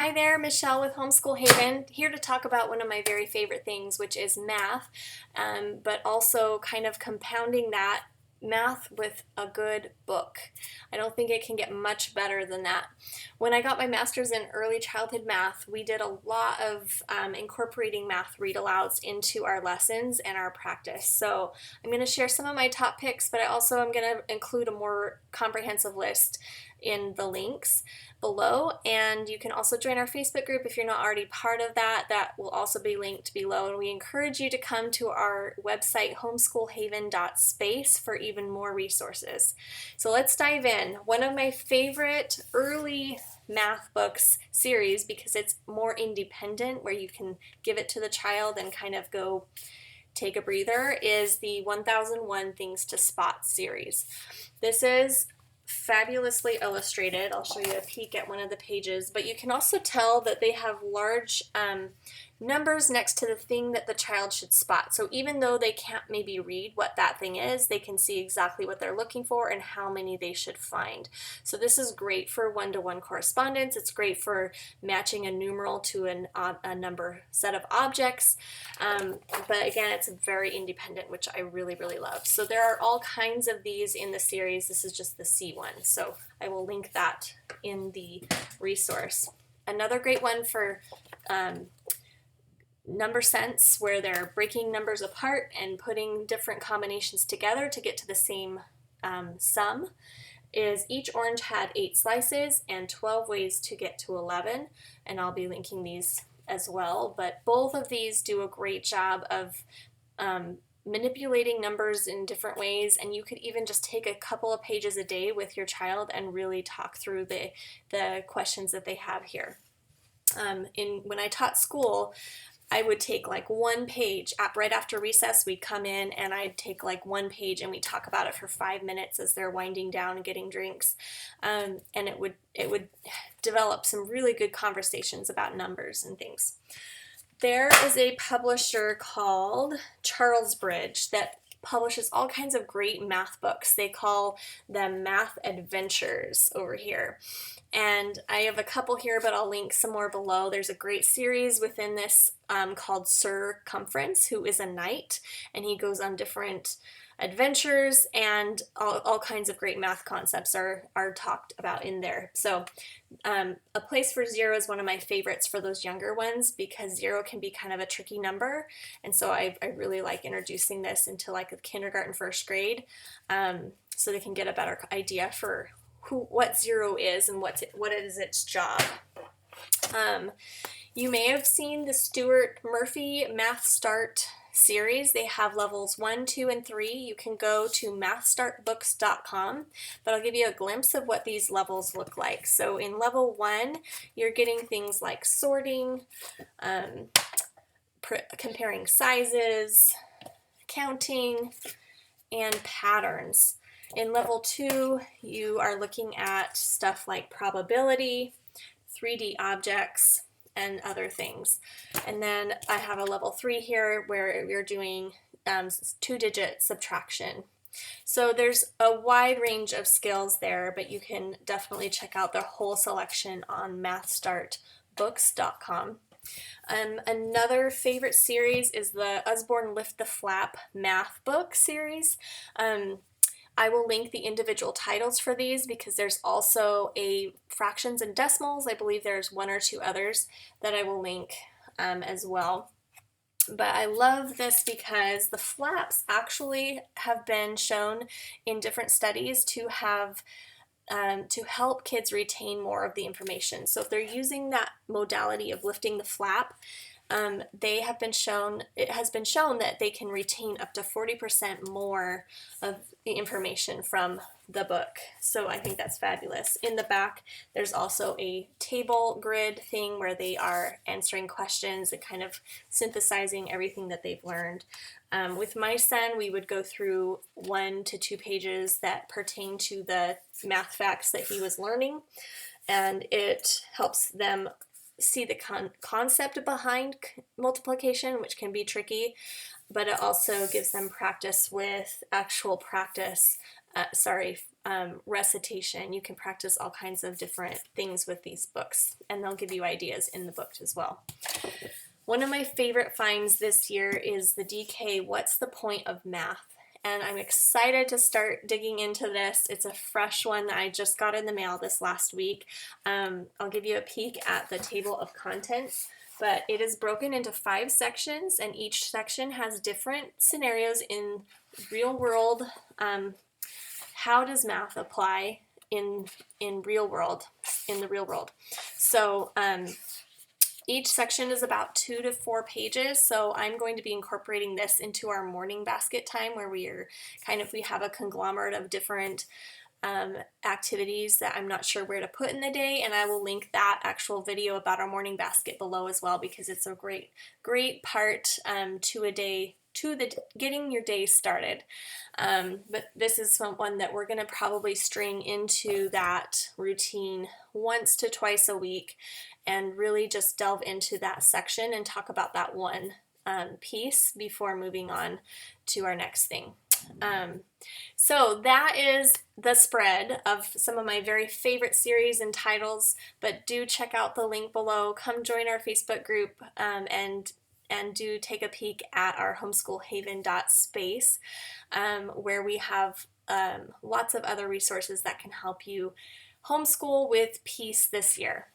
Hi there, Michelle with Homeschool Haven, here to talk about one of my very favorite things, which is math, but also kind of compounding that math with a good book. I don't think it can get much better than that. When I got my master's in early childhood math, we did a lot of incorporating math read-alouds into our lessons and our practice. So I'm going to share some of my top picks, but I also am going to include a more comprehensive list in the links below, and you can also join our Facebook group if you're not already part of that. That will also be linked below, and we encourage you to come to our website homeschoolhaven.space for even more resources. So let's dive in. One of my favorite early math books series, because it's more independent, where you can give it to the child and kind of go take a breather, is the 1001 Things to Spot series. This is fabulously illustrated. I'll show you a peek at one of the pages, but you can also tell that they have large numbers next to the thing that the child should spot. So even though they can't maybe read what that thing is, they can see exactly what they're looking for and how many they should find. So this is great for one-to-one correspondence. It's great for matching a numeral to a number set of objects. But again, it's very independent, which I really, really love. So there are all kinds of these in the series. This is just the C one. So I will link that in the resource. Another great one for number sense, where they're breaking numbers apart and putting different combinations together to get to the same sum, is Each Orange Had 8 Slices and 12 Ways to Get to 11, and I'll be linking these as well. But both of these do a great job of manipulating numbers in different ways, and you could even just take a couple of pages a day with your child and really talk through the questions that they have here. When I taught school, I would take like one page. Right after recess, we'd come in and I'd take like one page and we'd talk about it for 5 minutes as they're winding down and getting drinks. And it would develop some really good conversations about numbers and things. There is a publisher called Charlesbridge that publishes all kinds of great math books. They call them Math Adventures over here. And I have a couple here, but I'll link some more below. There's a great series within this called Circumference, who is a knight, and he goes on different adventures, and all kinds of great math concepts are talked about in there. So A Place for Zero is one of my favorites for those younger ones, because zero can be kind of a tricky number, and so I really like introducing this into like a kindergarten, first grade, so they can get a better idea for what zero is and what is its job. You may have seen the Stuart Murphy Math Start series. They have levels 1, 2, and 3. You can go to mathstartbooks.com, but I'll give you a glimpse of what these levels look like. So in level 1, you're getting things like sorting, comparing sizes, counting, and patterns. In level 2, you are looking at stuff like probability, 3D objects, and other things. And then I have a level 3 here where we're doing 2-digit subtraction. So there's a wide range of skills there, but you can definitely check out the whole selection on mathstartbooks.com. Another favorite series is the Usborne Lift the Flap math book series. I will link the individual titles for these, because there's also a fractions and decimals. I believe there's 1 or 2 others that I will link as well. But I love this because the flaps actually have been shown in different studies to have to help kids retain more of the information. So if they're using that modality of lifting the flap, it has been shown that they can retain up to 40% more of the information from the book. So I think that's fabulous. In the back, there's also a table grid thing where they are answering questions and kind of synthesizing everything that they've learned. With my son, we would go through 1 to 2 pages that pertain to the math facts that he was learning, and it helps them see the concept behind multiplication, which can be tricky, but it also gives them practice with actual practice recitation. You can practice all kinds of different things with these books, and they'll give you ideas in the book as well. One of my favorite finds this year is the DK What's the Point of Math? And I'm excited to start digging into this. It's a fresh one that I just got in the mail this last week. I'll give you a peek at the table of contents, but it is broken into 5 sections, and each section has different scenarios in real world. How does math apply in real world, in the real world? So each section is about 2 to 4 pages, so I'm going to be incorporating this into our morning basket time, where we have a conglomerate of different activities that I'm not sure where to put in the day, and I will link that actual video about our morning basket below as well, because it's a great part to a day, to the getting your day started. But this is one that we're going to probably string into that routine once to twice a week, and really just delve into that section and talk about that one piece before moving on to our next thing. So that is the spread of some of my very favorite series and titles, but do check out the link below. Come join our Facebook group, and do take a peek at our homeschoolhaven.space, where we have lots of other resources that can help you homeschool with peace this year.